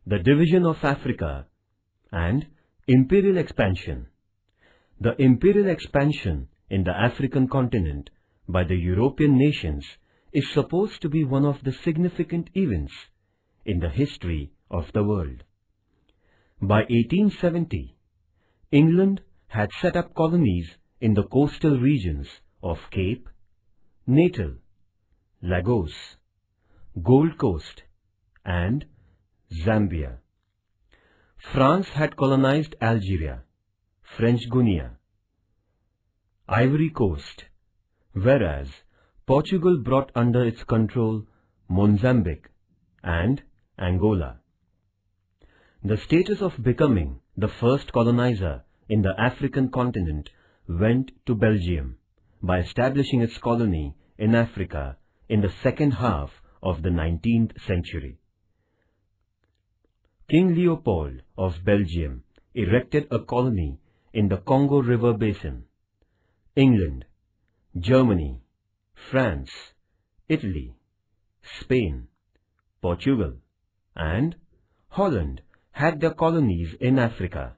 the division of Africa, and imperial expansion. The imperial expansion in the African continent by the European nations is supposed to be one of the significant events in the history of the world. By 1870, England had set up colonies in the coastal regions of Cape, Natal, Lagos, Gold Coast, and Zambia. France had colonized Algeria, French Guiana, Ivory Coast, whereas Portugal brought under its control Mozambique and Angola. The status of becoming the first colonizer in the African continent went to Belgium by establishing its colony in Africa in the second half of the 19th century. King Leopold of Belgium erected a colony in the Congo River Basin. England, Germany, France, Italy, Spain, Portugal, and Holland had their colonies in Africa,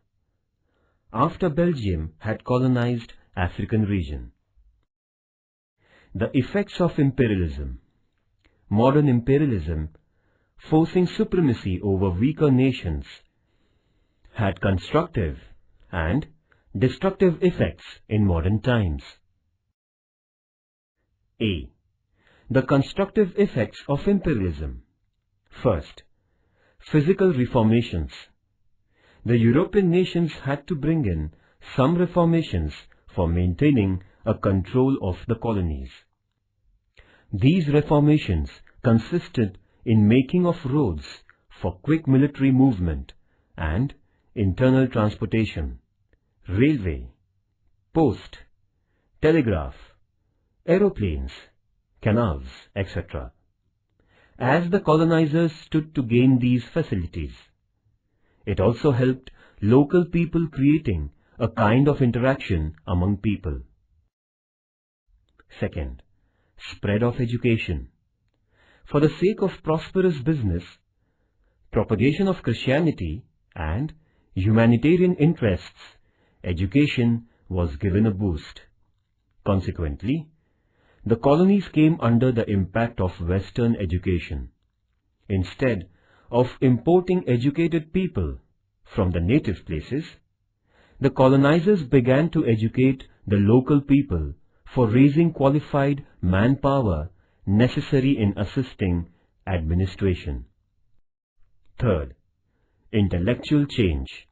after Belgium had colonized African region. The effects of imperialism. Modern imperialism, forcing supremacy over weaker nations, had constructive and destructive effects in modern times. A. The constructive effects of imperialism. First, physical reformations. The European nations had to bring in some reformations for maintaining a control of the colonies. These reformations consisted in making of roads for quick military movement and internal transportation, railway, post, telegraph, aeroplanes, canals, etc. As the colonizers stood to gain these facilities, it also helped local people, creating a kind of interaction among people. Second, spread of education. For the sake of prosperous business, propagation of Christianity, and humanitarian interests, education was given a boost. Consequently, the colonies came under the impact of Western education. Instead of importing educated people from the native places, the colonizers began to educate the local people for raising qualified manpower necessary in assisting administration. Third, intellectual change.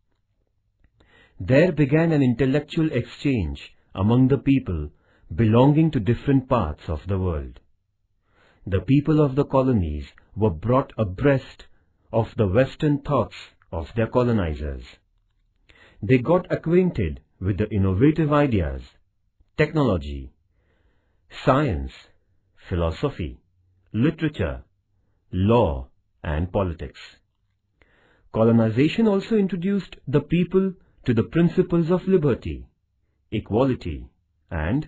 There began an intellectual exchange among the people belonging to different parts of the world. The people of the colonies were brought abreast of the Western thoughts of their colonizers. They got acquainted with the innovative ideas, technology, science, philosophy, literature, law, and politics. Colonization also introduced the people to the principles of liberty, equality, and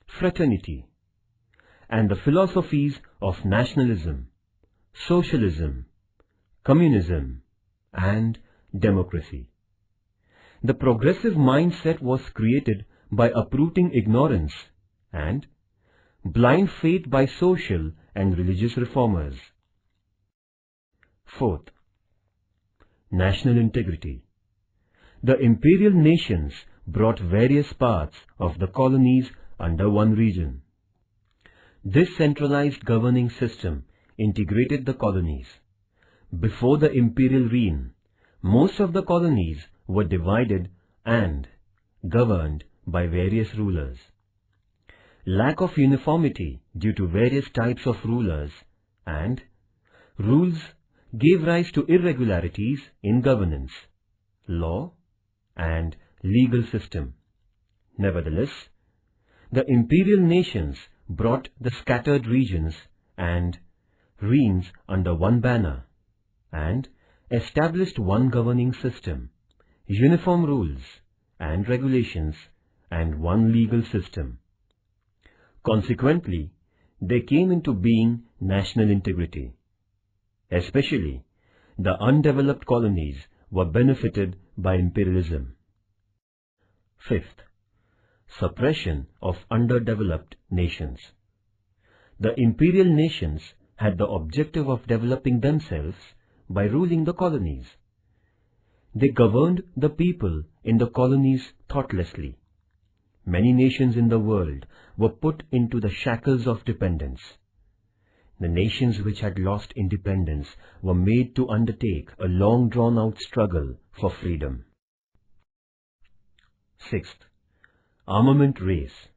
fraternity, and the philosophies of nationalism, socialism, communism, and democracy. The progressive mindset was created by uprooting ignorance and blind faith by social and religious reformers. Fourth, national integrity. The imperial nations brought various parts of the colonies under one region. This centralized governing system integrated the colonies. Before the imperial reign, most of the colonies were divided and governed by various rulers. Lack of uniformity due to various types of rulers and rules gave rise to irregularities in governance, law, and legal system. Nevertheless, the imperial nations brought the scattered regions and reigns under one banner and established one governing system, uniform rules and regulations, and one legal system. Consequently, there came into being national integrity. Especially, the undeveloped colonies were benefited by imperialism. Fifth, suppression of underdeveloped nations. The imperial nations had the objective of developing themselves by ruling the colonies. They governed the people in the colonies thoughtlessly. Many nations in the world were put into the shackles of dependence. The nations which had lost independence were made to undertake a long drawn-out struggle for freedom. Sixth, armament race.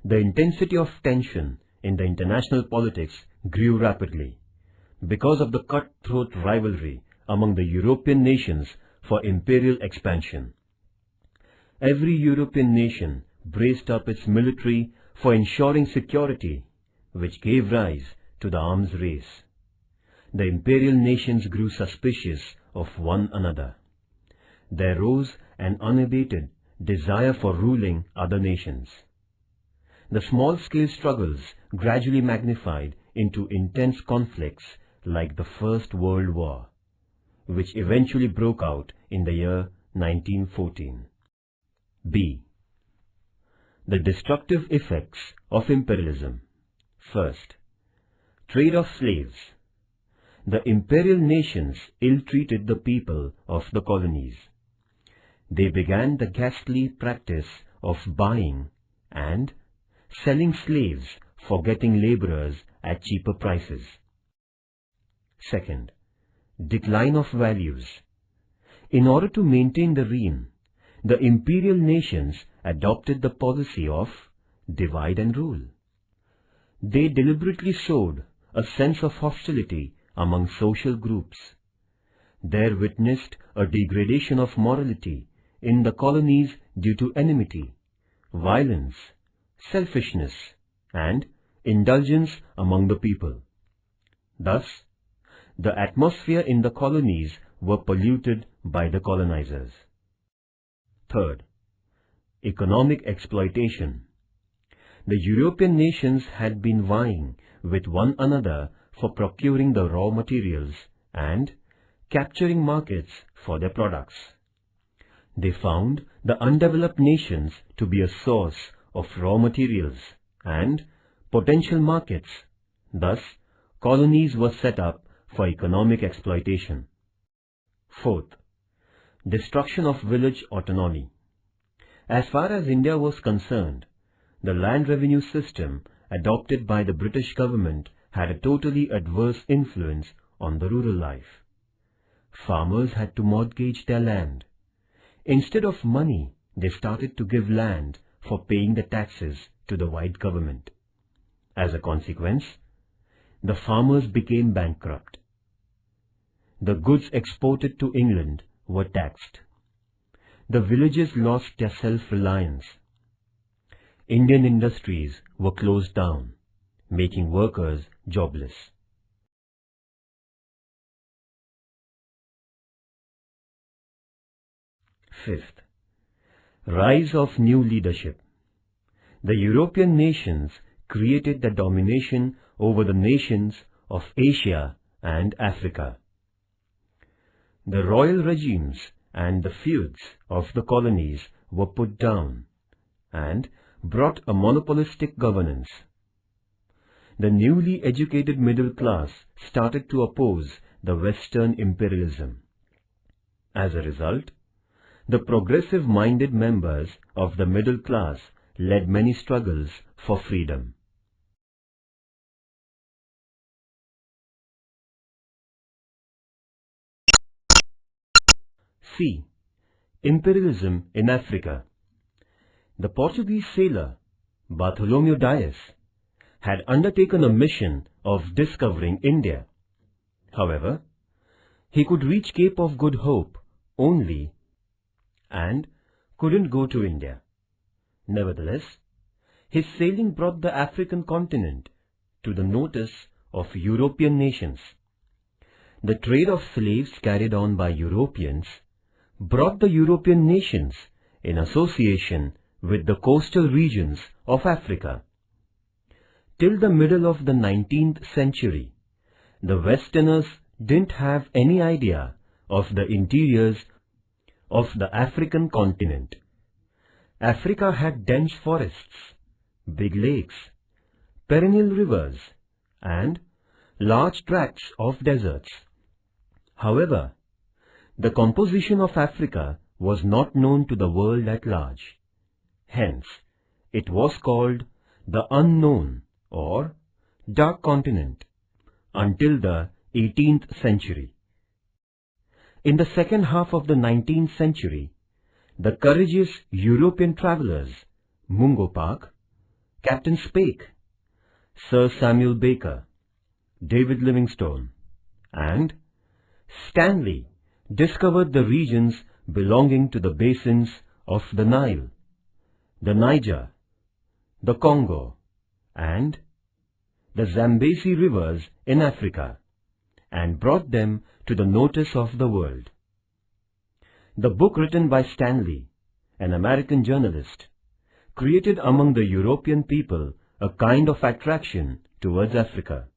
The intensity of tension in the international politics grew rapidly because of the cutthroat rivalry among the European nations for imperial expansion. Every European nation braced up its military for ensuring security, which gave rise to the arms race. The imperial nations grew suspicious of one another. There rose an unabated desire for ruling other nations. The small-scale struggles gradually magnified into intense conflicts like the First World War, which eventually broke out in the year 1914. B. The destructive effects of imperialism. First, trade of slaves. The imperial nations ill-treated the people of the colonies. They began the ghastly practice of buying and selling slaves for getting laborers at cheaper prices. Second, decline of values. In order to maintain the reign, the imperial nations adopted the policy of divide and rule. They deliberately sowed a sense of hostility among social groups. There witnessed a degradation of morality in the colonies due to enmity, violence, selfishness, and indulgence among the people. Thus, the atmosphere in the colonies were polluted by the colonizers. Third, economic exploitation. The European nations had been vying with one another for procuring the raw materials and capturing markets for their products. They found the undeveloped nations to be a source of raw materials and potential markets. Thus, colonies were set up for economic exploitation. Fourth, destruction of village autonomy. As far as India was concerned, the land revenue system adopted by the British government had a totally adverse influence on the rural life. Farmers had to mortgage their land. Instead of money, they started to give land for paying the taxes to the white government. As a consequence, the farmers became bankrupt. The goods exported to England were taxed. The villages lost their self-reliance. Indian industries were closed down, making workers jobless. Fifth, rise of new leadership. The European nations created the domination over the nations of Asia and Africa. The royal regimes and the feuds of the colonies were put down and brought a monopolistic governance. The newly educated middle class started to oppose the Western imperialism. As a result, the progressive-minded members of the middle class led many struggles for freedom. C. Imperialism in Africa. The Portuguese sailor Bartholomew Dias had undertaken a mission of discovering India. However, he could reach Cape of Good Hope only and couldn't go to India. Nevertheless, his sailing brought the African continent to the notice of European nations. The trade of slaves carried on by Europeans brought the European nations in association with the coastal regions of Africa. Till the middle of the 19th century, the Westerners didn't have any idea of the interiors of the African continent. Africa had dense forests, big lakes, perennial rivers, and large tracts of deserts. However, the composition of Africa was not known to the world at large. Hence, it was called the unknown or dark continent until the 18th century. In the second half of the 19th century, the courageous European travelers Mungo Park, Captain Speke, Sir Samuel Baker, David Livingstone, and Stanley discovered the regions belonging to the basins of the Nile, the Niger, the Congo, and the Zambezi rivers in Africa, and brought them to the notice of the world. The book written by Stanley, an American journalist, created among the European people a kind of attraction towards Africa.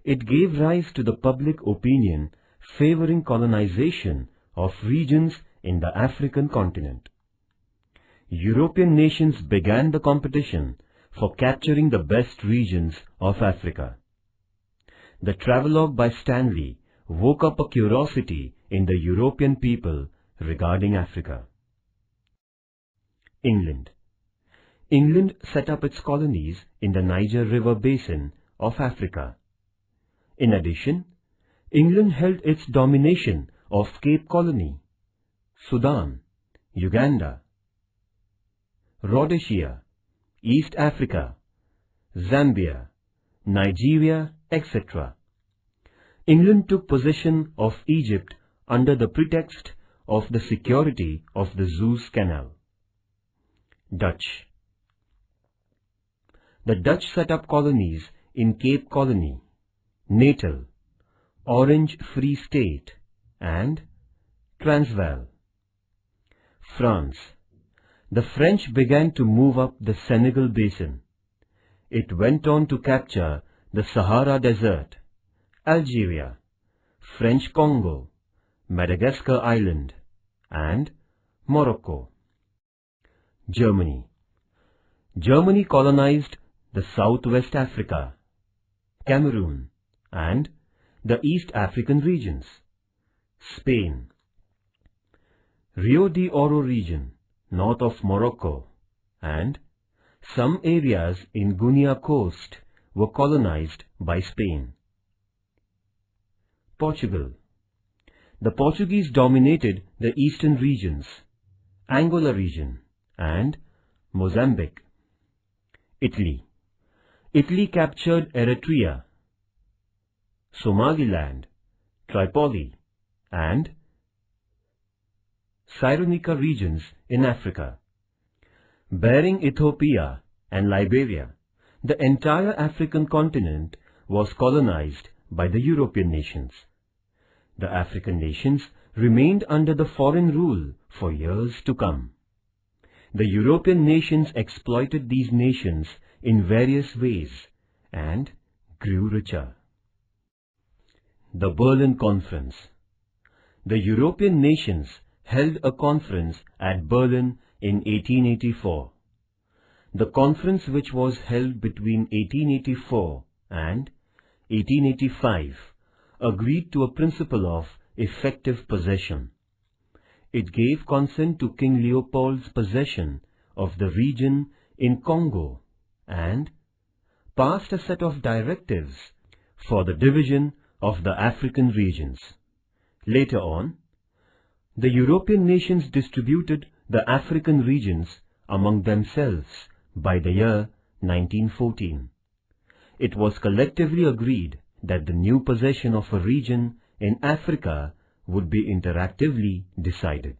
It gave rise to the public opinion favoring colonization of regions in the African continent. European nations began the competition for capturing the best regions of Africa. The travelogue by Stanley woke up a curiosity in the European people regarding Africa. England. England set up its colonies in the Niger River basin of Africa. In addition, England held its domination of Cape Colony, Sudan, Uganda, Rhodesia, East Africa, Zambia, Nigeria, etc. England took possession of Egypt under the pretext of the security of the Suez Canal. Dutch. The Dutch set up colonies in Cape Colony, Natal, Orange Free State, and Transvaal. France. The French began to move up the Senegal basin. It went on to capture the Sahara Desert, Algeria, French Congo, Madagascar Island, and Morocco. Germany. Germany colonized the Southwest Africa, Cameroon, and the East African regions. Spain. Rio de Oro region, north of Morocco, and some areas in Guinea coast were colonized by Spain. Portugal. The Portuguese dominated the eastern regions, Angola region, and Mozambique. Italy. Italy captured Eritrea, Somaliland, Tripoli, and Cyrenaica regions in Africa. Bearing Ethiopia and Liberia, the entire African continent was colonized by the European nations. The African nations remained under the foreign rule for years to come. The European nations exploited these nations in various ways and grew richer. The Berlin Conference. The European nations held a conference at Berlin in 1884. The conference, which was held between 1884 and 1885, agreed to a principle of effective possession. It gave consent to King Leopold's possession of the region in Congo and passed a set of directives for the division of the African regions. Later on, the European nations distributed the African regions among themselves by the year 1914. It was collectively agreed that the new possession of a region in Africa would be interactively decided.